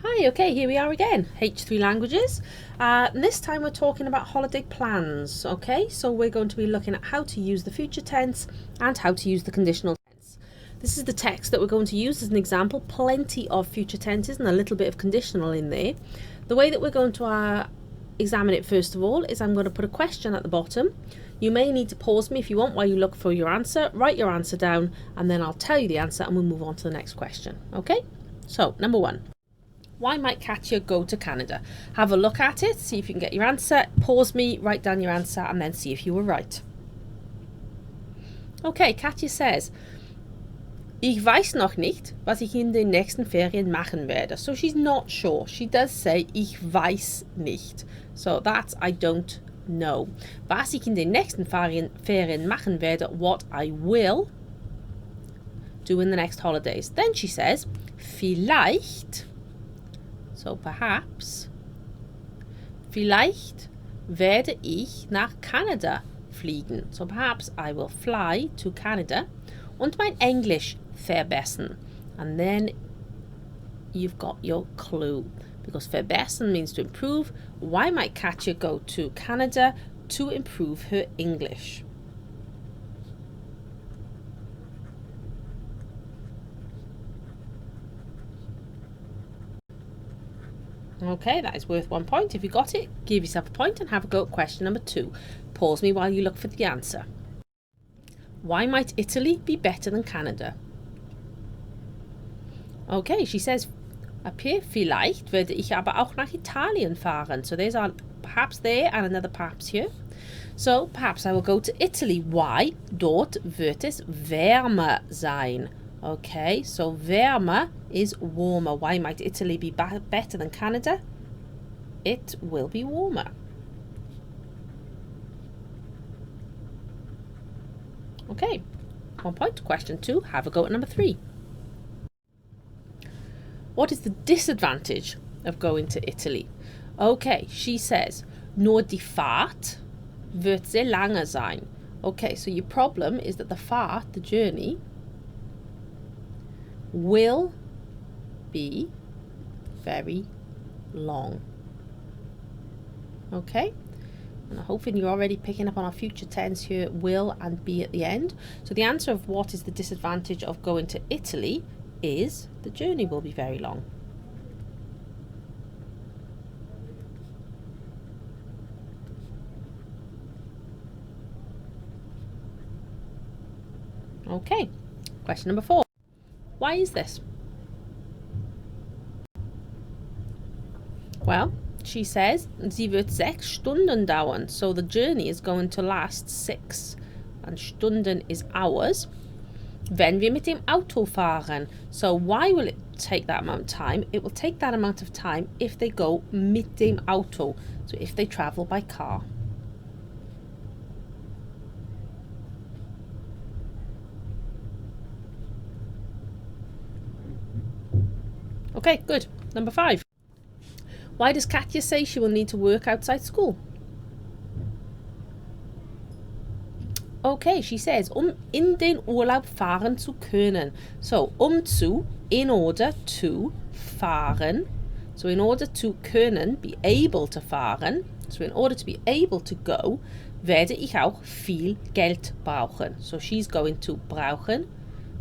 Hi, okay, here we are again, H3 languages. And this time we're talking about holiday plans, okay? So we're going to be looking at how to use the future tense and how to use the conditional tense. This is the text that we're going to use as an example, plenty of future tenses and a little bit of conditional in there. The way that we're going to examine it first of all is I'm going to put a question at the bottom. You may need to pause me if you want while you look for your answer, write your answer down, and then I'll tell you the answer and we'll move on to the next question, okay? So, number one. Why might Katya go to Canada? Have a look at it, see if you can get your answer, pause me, write down your answer, and then see if you were right. Okay, Katja says, Ich weiß noch nicht, was ich in den nächsten Ferien machen werde. So she's not sure. She does say, Ich weiß nicht. So that's I don't know. Was ich in den nächsten Ferien machen werde, what I will do in the next holidays. Then she says, Vielleicht... So perhaps, vielleicht werde ich nach Kanada fliegen. So perhaps I will fly to Canada und mein Englisch verbessern. And then you've got your clue. Because verbessern means to improve. Why might Katja go to Canada? To improve her English. Okay, that is worth 1 point. If you got it, give yourself a point and have a go at question number 2. Pause me while you look for the answer. Why might Italy be better than Canada? Okay, she says, up here, vielleicht werde ich aber auch nach Italien fahren. So there's our perhaps there and another perhaps here. So perhaps I will go to Italy. Why? Dort wird es wärmer sein. Okay, so wärmer is warmer. Why might Italy be better than Canada? It will be warmer. Okay, 1 point. Question 2. Have a go at number 3. What is the disadvantage of going to Italy? Okay, she says, nur die Fahrt wird sehr lange sein. Okay, so your problem is that the Fahrt, the journey, will be very long. Okay, and I'm hoping you're already picking up on our future tense here, will and be at the end. So the answer of what is the disadvantage of going to Italy is the journey will be very long. Okay, question number 4. Why is this? Well, she says, sie wird 6 Stunden dauern. So the journey is going to last 6. And Stunden is hours. Wenn wir mit dem Auto fahren. So why will it take that amount of time? It will take that amount of time if they go mit dem Auto. So if they travel by car. Okay, good. Number 5. Why does Katja say she will need to work outside school? Okay, she says, in den Urlaub fahren zu können. So, zu, in order to, fahren. So, in order to können, be able to fahren. So, in order to be able to go, werde ich auch viel Geld brauchen. So, she's going to brauchen.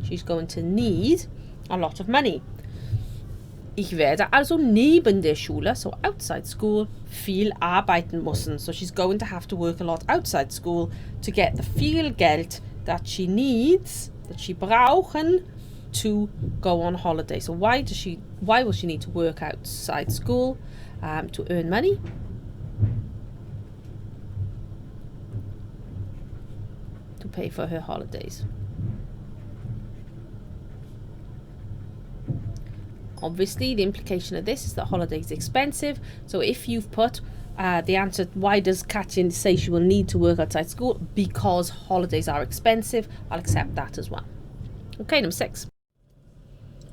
She's going to need a lot of money. Ich werde also neben der Schule, so outside school, viel arbeiten müssen. So she's going to have to work a lot outside school to get the viel Geld that she needs, that she brauchen, to go on holiday. So why will she need to work outside school to earn money? To pay for her holidays. Obviously, the implication of this is that holiday is expensive. So if you've put the answer, why does Katja say she will need to work outside school? Because holidays are expensive. I'll accept that as well. Okay, number 6.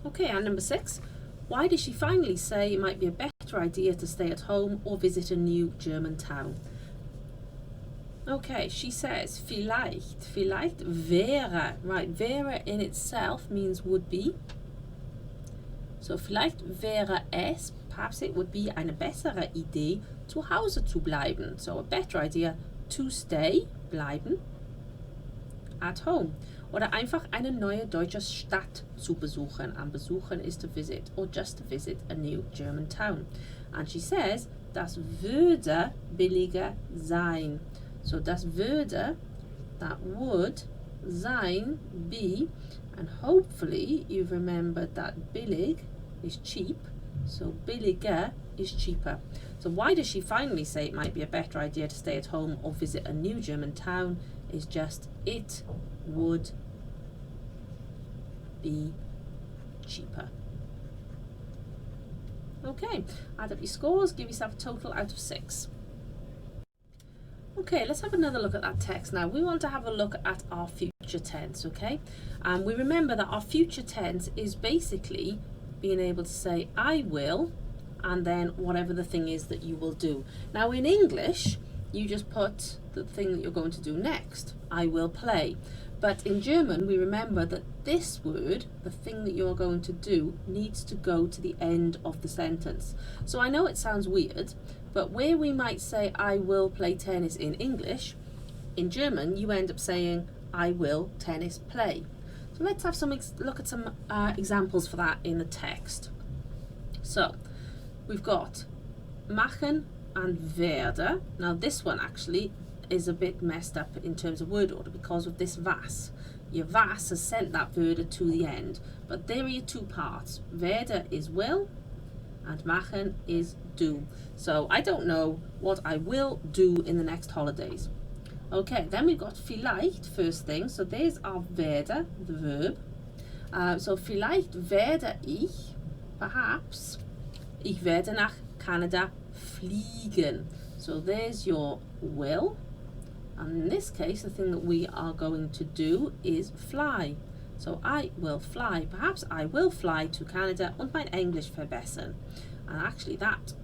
Okay, and number 6. Why does she finally say it might be a better idea to stay at home or visit a new German town? Okay, she says, vielleicht wäre. Right, wäre in itself means would be. So vielleicht wäre es, perhaps it would be eine bessere Idee, zu Hause zu bleiben. So a better idea to stay, bleiben, at home. Oder einfach eine neue deutsche Stadt zu besuchen. And besuchen is to visit, or just to visit a new German town. And she says, das würde billiger sein. So das würde, that would, sein, be, and hopefully you've remembered that billig is cheap, so billiger is cheaper. So why does she finally say it might be a better idea to stay at home or visit a new German town? Is just it would be cheaper. Okay, add up your scores, give yourself a total out of 6. Okay, let's have another look at that text now. We want to have a look at our future tense, okay? And we remember that our future tense is basically being able to say I will and then whatever the thing is that you will do. Now in English, you just put the thing that you're going to do next. I will play. But in German, we remember that this word, the thing that you're going to do, needs to go to the end of the sentence. So I know it sounds weird, but where we might say I will play tennis in English, in German you end up saying I will tennis play. So let's have some look at some examples for that in the text. So we've got machen and werde. Now this one actually is a bit messed up in terms of word order because of this was. Your was has sent that werde to the end, but there are your two parts. Werde is will and machen is do. So I don't know what I will do in the next holidays. Okay, then we've got vielleicht first thing. So there's our werde, the verb. So vielleicht werde ich, perhaps, ich werde nach Canada fliegen. So there's your will. And in this case, the thing that we are going to do is fly. So I will fly. Perhaps I will fly to Canada und mein Englisch verbessern. And actually that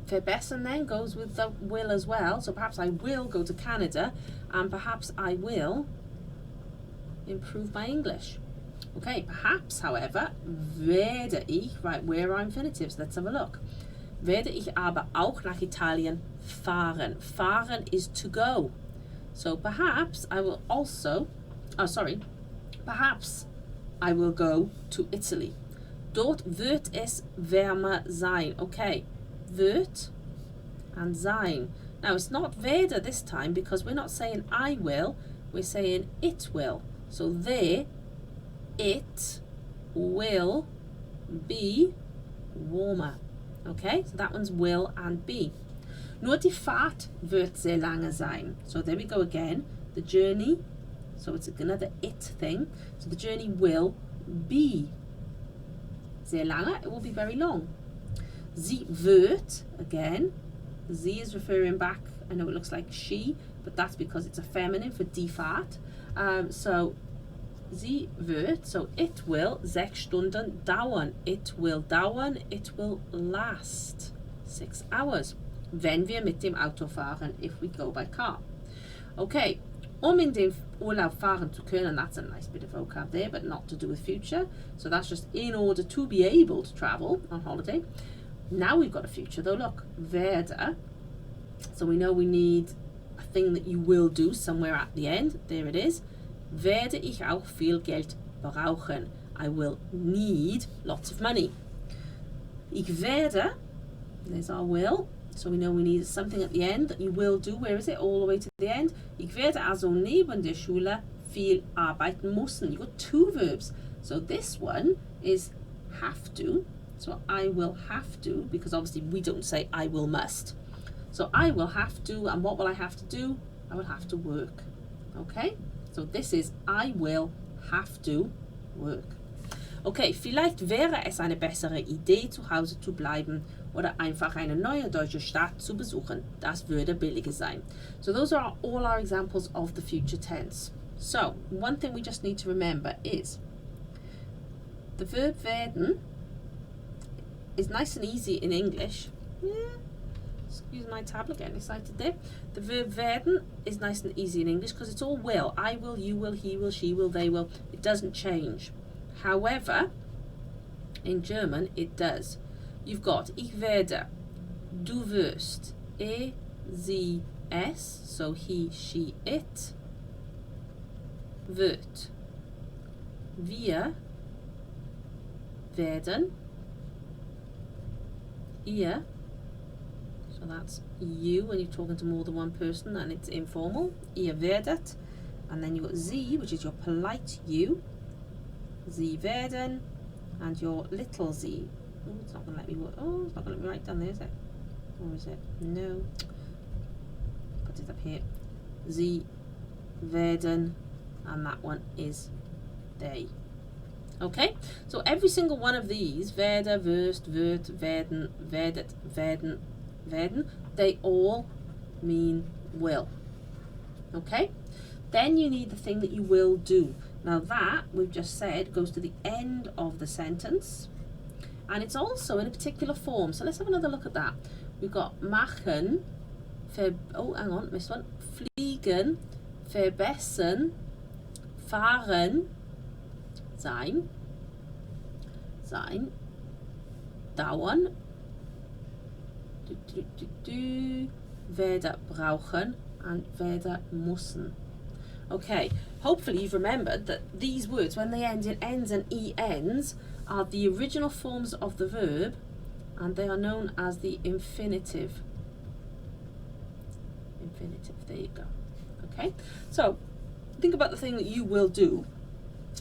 verbessern then goes with the will as well. So perhaps I will go to Canada and perhaps I will improve my English. Okay, perhaps, however, werde ich, right, where are infinitives? Let's have a look. Werde ich aber auch nach Italien fahren. Fahren is to go. So perhaps I will also, perhaps I will go to Italy. Dort wird es wärmer sein. Okay, wird and sein. Now it's not werde this time because we're not saying I will, we're saying it will. So there, it will be warmer. Okay, so that one's will and be. Nur die Fahrt wird sehr lange sein. So there we go again. The journey, so it's another it thing. So the journey will be sehr lange. It will be very long. Sie wird, again, sie is referring back. I know it looks like she, but that's because it's a feminine for die Fahrt. So sie wird, so it will 6 Stunden dauern. It will dauern, it will last 6 hours. Wenn wir mit dem Auto fahren, if we go by car. Okay, in den Urlaub fahren zu können, that's a nice bit of vocab there, but not to do with future. So that's just in order to be able to travel on holiday. Now we've got a future though, look, werde. So we know we need a thing that you will do somewhere at the end. There it is. Werde ich auch viel Geld brauchen. I will need lots of money. Ich werde, there's our will. So we know we need something at the end that you will do. Where is it? All the way to the end. Ich werde also neben der Schule viel arbeiten müssen. You've got 2 verbs. So this one is have to. So I will have to, because obviously we don't say I will must. So I will have to, and what will I have to do? I will have to work. Okay? So this is I will have to work. Okay, vielleicht wäre es eine bessere Idee, zu Hause zu bleiben oder einfach eine neue deutsche Stadt zu besuchen. Das würde billiger sein. So those are all our examples of the future tense. So, one thing we just need to remember is the verb werden is nice and easy in English. Excuse my tablet getting excited there. The verb werden is nice and easy in English because it's all will. I will, you will, he will, she will, they will. It doesn't change. However, In German, it does. You've got ich werde, du wirst, sie, es, so he, she, it, wird, wir werden, ihr, so that's you when you're talking to more than one person and it's informal, ihr werdet, and then you've got sie, which is your polite you, sie werden, and your little z. Oh, it's not going to let me work. Oh, it's not going to let me write down there, is it? Or is it? No. Put it up here. Sie werden, and that one is they. Okay, so every single one of these, werde, wirst, wird, werden, werdet, werden, they all mean will. Okay, then you need the thing that you will do. Now that, we've just said, goes to the end of the sentence, and it's also in a particular form. So let's have another look at that. We've got machen, oh, hang on, missed one. Fliegen, verbessern, fahren, sein, dauern, werde brauchen, and werde müssen. Okay, hopefully you've remembered that these words, when they end in ends and ends, are the original forms of the verb, and they are known as the infinitive. Infinitive, there you go. Okay, so think about the thing that you will do.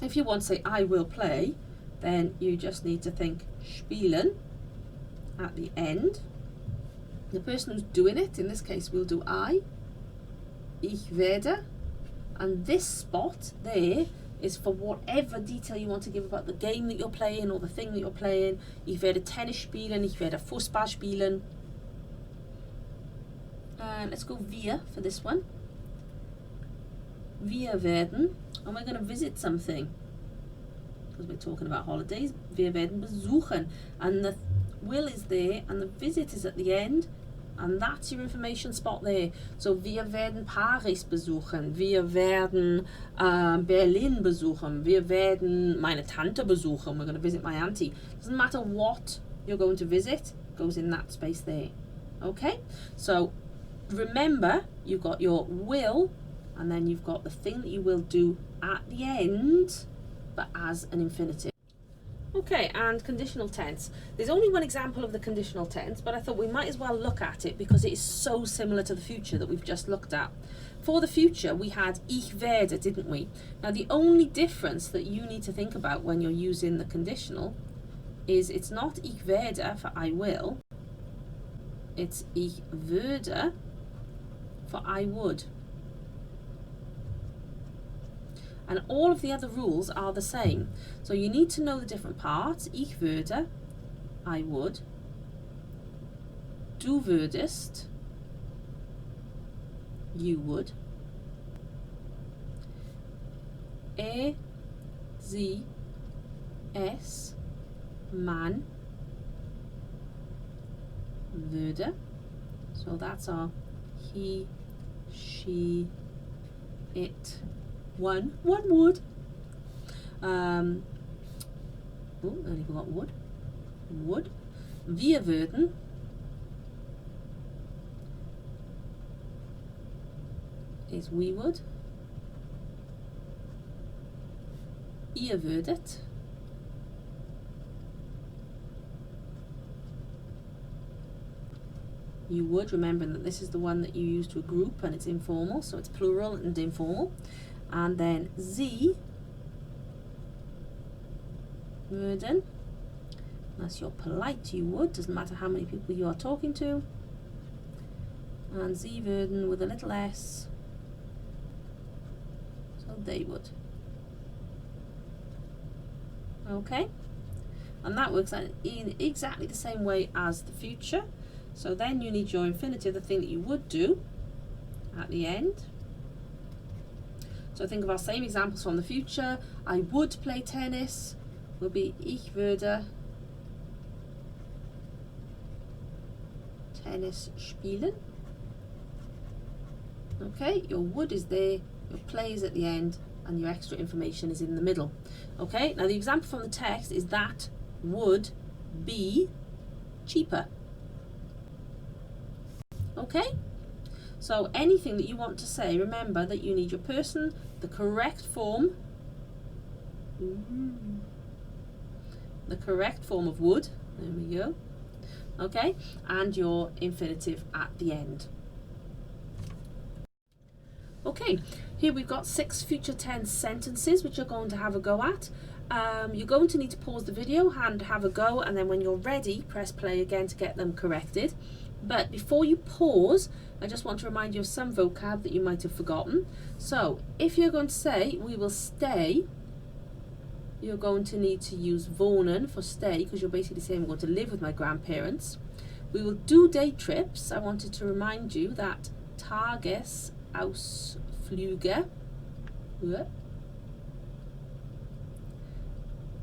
If you want to say I will play, then you just need to think spielen at the end. The person who's doing it, in this case, will do I. Ich werde. And this spot there is for whatever detail you want to give about the game that you're playing or the thing that you're playing. Ich werde Tennis spielen, ich werde Fußball spielen. And let's go wir for this one. Wir werden, and we're going to visit something. Because we're talking about holidays. Wir werden besuchen. And the will is there and the visit is at the end. And that's your information spot there. So wir werden Paris besuchen, wir werden Berlin besuchen, wir werden meine Tante besuchen, we're going to visit my auntie. Doesn't matter what you're going to visit, goes in that space there. Okay, so remember you've got your will and then you've got the thing that you will do at the end, but as an infinitive. Okay, and conditional tense. There's only one example of the conditional tense, but I thought we might as well look at it because it is so similar to the future that we've just looked at. For the future, we had ich werde, didn't we? Now, the only difference that you need to think about when you're using the conditional is it's not ich werde for I will, it's ich würde for I would. And all of the other rules are the same. So you need to know the different parts. Ich würde, I would. Du würdest, you would. Sie, es, man, würde. So that's our he, she, it. One would. Oh, only forgot would. Would. Wir würden. Is we would. Ihr würdet. You would, remembering that this is the one that you use to a group and it's informal, so it's plural and informal. And then sie würden, that's your polite you would, doesn't matter how many people you are talking to. And sie würden with a little s, so they would. Okay, and that works out in exactly the same way as the future. So then you need your infinitive, the thing that you would do at the end. So think of our same examples from the future. I would play tennis will be ich würde Tennis spielen. Okay, your would is there, your play is at the end, and your extra information is in the middle. Okay, now the example from the text is that would be cheaper. Okay? So anything that you want to say, remember that you need your person, the correct form, the correct form of would, there we go, okay, and your infinitive at the end. Okay, here we've got 6 future tense sentences which you're going to have a go at. You're going to need to pause the video and have a go, and then when you're ready, press play again to get them corrected. But before you pause, I just want to remind you of some vocab that you might have forgotten. So if you're going to say, we will stay, you're going to need to use wohnen for stay, because you're basically saying I'm going to live with my grandparents. We will do day trips. I wanted to remind you that Tagesausflüge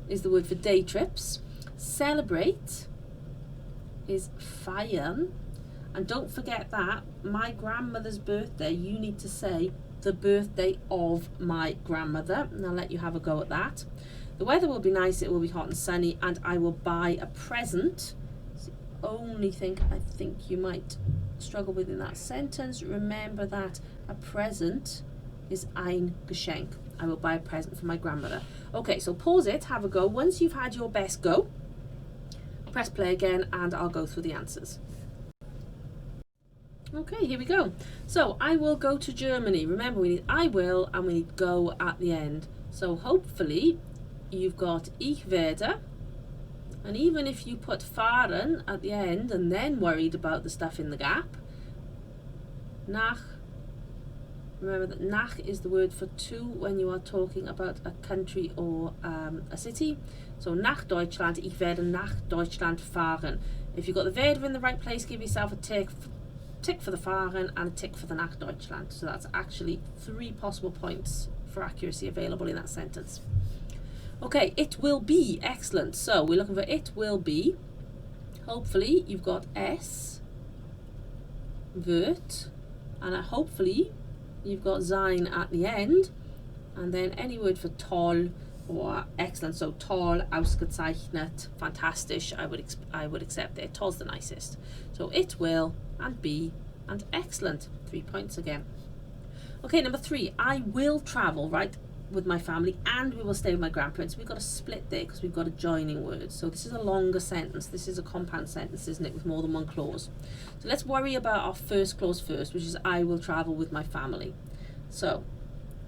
is the word for day trips. Celebrate is feiern. And don't forget that my grandmother's birthday, you need to say the birthday of my grandmother, and I'll let you have a go at that. The weather will be nice, it will be hot and sunny, and I will buy a present. It's the only thing I think you might struggle with in that sentence. Remember that a present is ein Geschenk. I will buy a present for my grandmother. Okay, so pause it, have a go. Once you've had your best go, press play again and I'll go through the answers. Okay, here we go. So I will go to Germany. Remember, we need I will and we need go at the end. So hopefully you've got ich werde, and even if you put fahren at the end and then worried about the stuff in the gap, nach, remember that nach is the word for to when you are talking about a country or a city. So nach Deutschland, ich werde nach Deutschland fahren. If you've got the werde in the right place, give yourself a tick for the fahren and a tick for the nach Deutschland. So that's actually 3 possible points for accuracy available in that sentence. Okay, it will be, excellent. So we're looking for it will be. Hopefully you've got S, wird, and hopefully you've got sein at the end, and then any word for toll or excellent. So toll, ausgezeichnet, fantastisch, I would accept it. Toll's the nicest. So it will and be and excellent. 3 points again. Okay, number 3, I will travel, right, with my family, and we will stay with my grandparents. We've got a split there because we've got a joining word. So this is a longer sentence. This is a compound sentence, isn't it, with more than one clause. So let's worry about our first clause first, which is I will travel with my family. So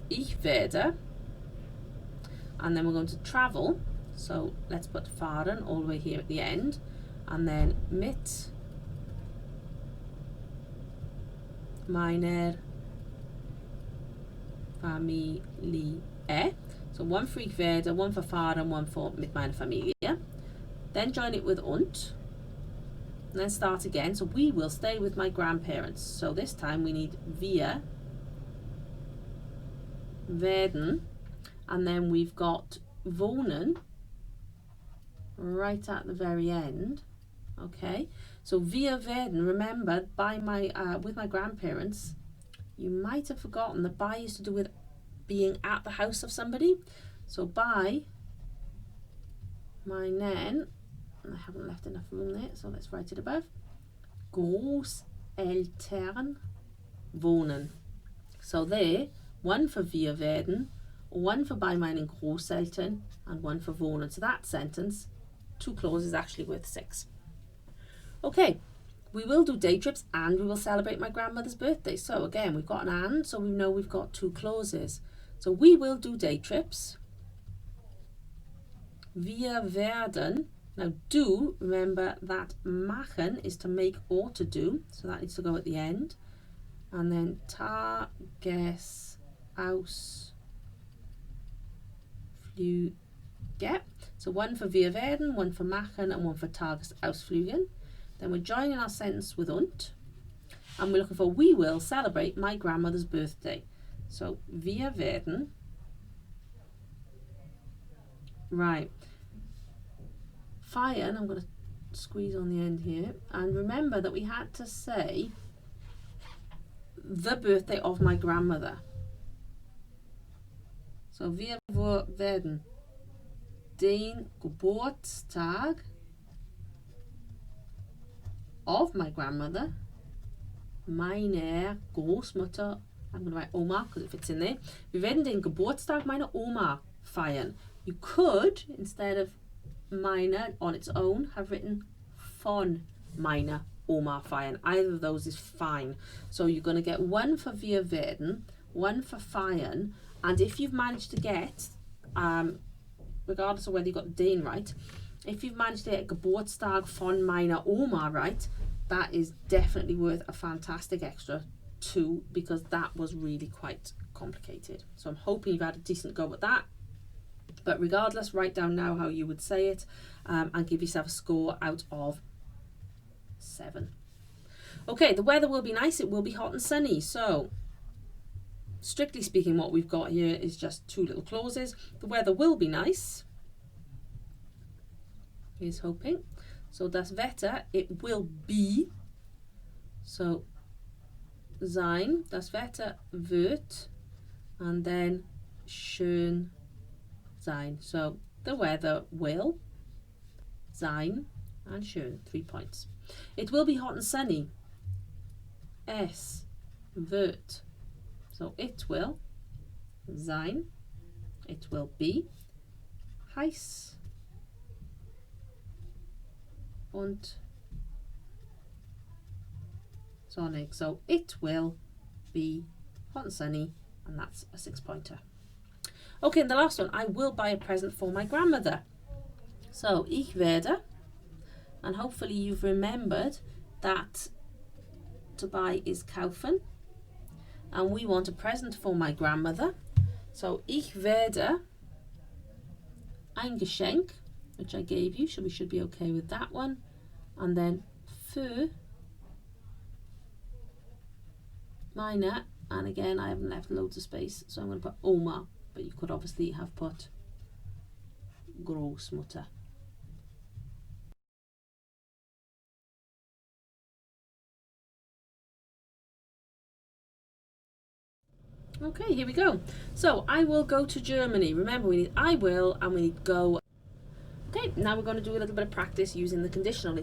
ich werde, and then we're going to travel. So let's put fahren all the way here at the end, and then mit meiner Familie. So one for ich werde, one for fahren, one for mit meiner Familie. Then join it with und, and then start again. So we will stay with my grandparents. So this time we need wir werden, and then we've got wohnen right at the very end. Okay, so wir werden, remember, by my with my grandparents, you might have forgotten that by is to do with being at the house of somebody. So by meinen, and I haven't left enough room there, so let's write it above, Großeltern wohnen. So there, one for wir werden, one for by meinen Großeltern, and one for wohnen. So that sentence, 2 clauses, actually worth 6. Okay, we will do day trips and we will celebrate my grandmother's birthday. So again, we've got an and, so we know we've got 2 clauses. So we will do day trips. Wir werden. Now do, remember that machen is to make or to do, so that needs to go at the end. And then Tagesausflüge. So one for wir werden, one for machen, and one for Tagesausflügen. Then we're joining our sentence with und, and we're looking for we will celebrate my grandmother's birthday. So wir werden, right, feiern, I'm going to squeeze on the end here, and remember that we had to say the birthday of my grandmother. So wir werden den Geburtstag of my grandmother, meiner Großmutter. I'm going to write Oma because it fits in there. Wir werden den Geburtstag meiner Oma feiern. You could, instead of meine on its own, have written von meiner Oma feiern. Either of those is fine. So you're going to get one for wir werden, one for feiern, and if you've managed to get, regardless of whether you got den right, if you've managed to get Geburtstag von meiner Oma right, that is definitely worth a fantastic extra 2 because that was really quite complicated. So I'm hoping you've had a decent go at that. But regardless, write down now how you would say it and give yourself a score out of 7. Okay, the weather will be nice. It will be hot and sunny. So strictly speaking, what we've got here is just 2 little clauses. The weather will be nice. Here's hoping. So das Wetter, it will be. So sein, das Wetter wird, and then schön sein. So the weather will sein and schön, 3 points. It will be hot and sunny. Es wird. So it will sein, it will be heiß und sonnig. So it will be hot and sunny, and that's a 6-pointer. Okay, and the last one, I will buy a present for my grandmother. So ich werde, and hopefully you've remembered that to buy is kaufen, and we want a present for my grandmother. So ich werde ein Geschenk, which I gave you, so we should be okay with that one. And then für meine, and again I haven't left loads of space, so I'm going to put Oma, but you could obviously have put Großmutter. Okay, here we go. So I will go to Germany. Remember, we need I will and we need go. Okay, now we're going to do a little bit of practice using the conditional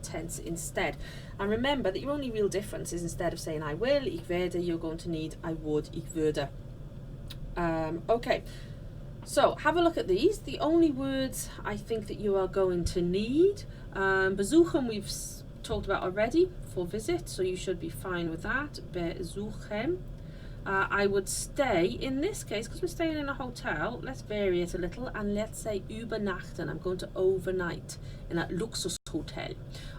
tense instead. And remember that your only real difference is instead of saying I will, ich werde, you're going to need I would, ich würde. Okay, so have a look at these. The only words I think that you are going to need, besuchen we've talked about already for visit, so you should be fine with that. Besuchen. I would stay, in this case, because we're staying in a hotel, let's vary it a little and let's say übernachten. I'm going to overnight in a Luxushotel.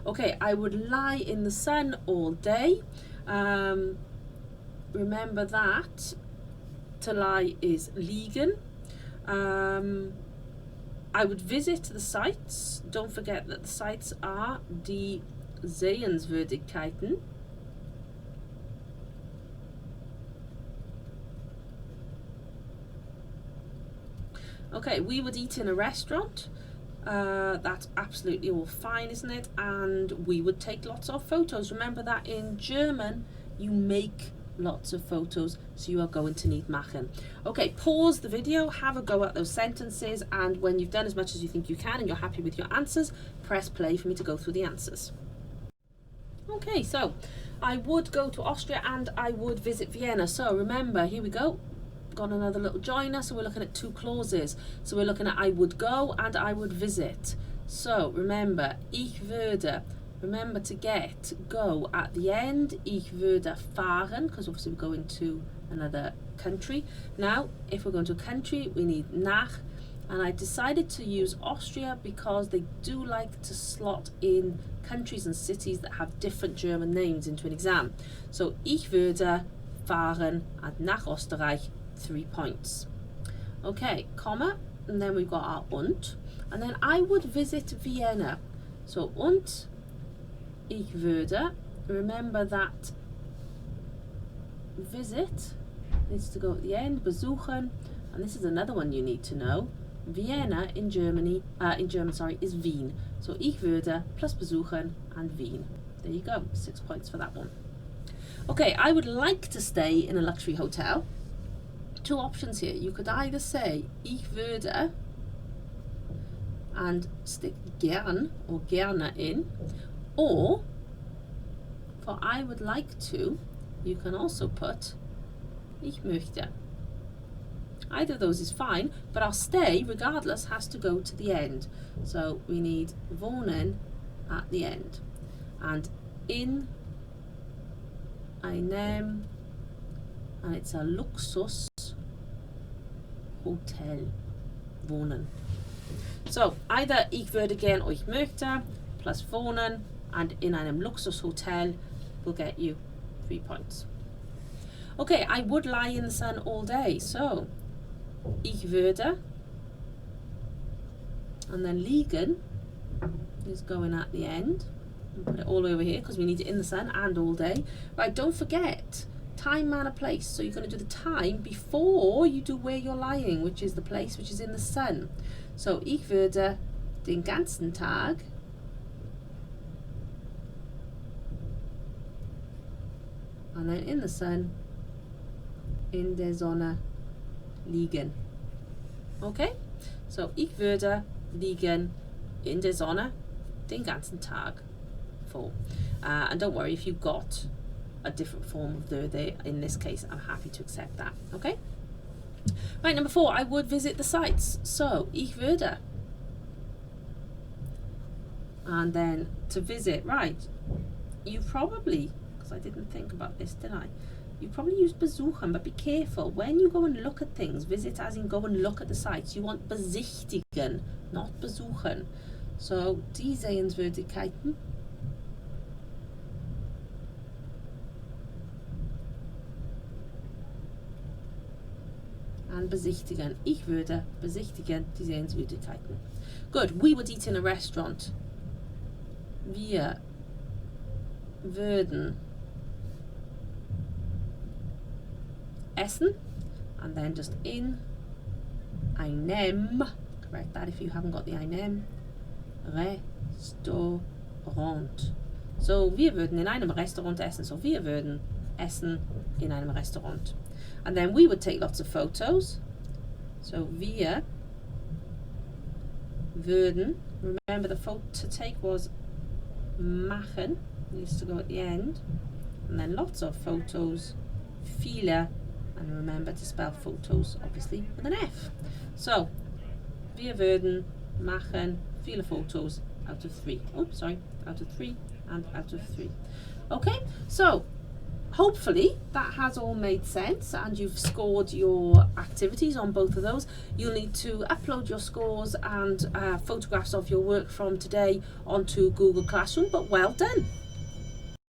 Okay, I would lie in the sun all day. Remember that to lie is liegen. I would visit the sites. Don't forget that the sites are die Sehenswürdigkeiten. Okay, we would eat in a restaurant. That's absolutely all fine, isn't it? And we would take lots of photos. Remember that in German, you make lots of photos, so you are going to need machen. Okay, pause the video, have a go at those sentences, and when you've done as much as you think you can and you're happy with your answers, press play for me to go through the answers. Okay, so I would go to Austria and I would visit Vienna. So remember, here we go. Got another little joiner, so we're looking at 2 clauses. So we're looking at I would go and I would visit. So remember, ich würde. Remember to get go at the end. Ich würde fahren, because obviously we're going to another country. Now, if we're going to a country, we need nach. And I decided to use Austria because they do like to slot in countries and cities that have different German names into an exam. So ich würde fahren and nach Österreich, 3 points. Okay, comma, and then we've got our und, and then I would visit Vienna. So und ich würde. Remember that visit needs to go at the end. Besuchen, and this is another one you need to know. Vienna in German, is Wien. So ich würde plus besuchen and Wien. There you go, 6 points for that one. Okay, I would like to stay in a luxury hotel. 2 options here. You could either say ich würde and stick gern or gerne in, or for I would like to, you can also put ich möchte. Either of those is fine, but our stay, regardless, has to go to the end. So we need wohnen at the end. And in einem, and it's a Luxus Hotel, wohnen. So either ich würde gern or ich möchte plus wohnen and in einem Luxushotel will get you 3 points. Okay, I would lie in the sun all day. So ich würde, and then liegen is going at the end. Put it all over here because we need it in the sun and all day. Right, don't forget time, manner, place. So you're going to do the time before you do where you're lying, which is the place, which is in the sun. So ich würde den ganzen Tag and then in the sun, in der Sonne liegen. Okay? So ich würde liegen in der Sonne den ganzen Tag. Full. And don't worry if you've got a different form of the there. In this case, I'm happy to accept that. Okay? Right, number 4, I would visit the sites. So ich würde. And then to visit, right, you probably, because I didn't think about this, did I? You probably use besuchen, but be careful. When you go and look at things, visit as in go and look at the sites, you want besichtigen, not besuchen. So, die Sehenswürdigkeiten. And besichtigen. Ich würde besichtigen die Sehenswürdigkeiten. Good. We would eat in a restaurant. Wir würden essen, and then just in einem, correct that if you haven't got the einem, Restaurant. So wir würden in einem Restaurant essen. So wir würden essen in einem Restaurant. And then we would take lots of photos. So wir würden, remember the photo to take was machen, needs to go at the end, and then lots of photos, viele, and remember to spell photos obviously with an F. So wir würden machen viele Fotos out of 3. Oops, sorry, out of 3 and out of 3. Okay, so hopefully that has all made sense and you've scored your activities on both of those. You'll need to upload your scores and photographs of your work from today onto Google Classroom, but well done.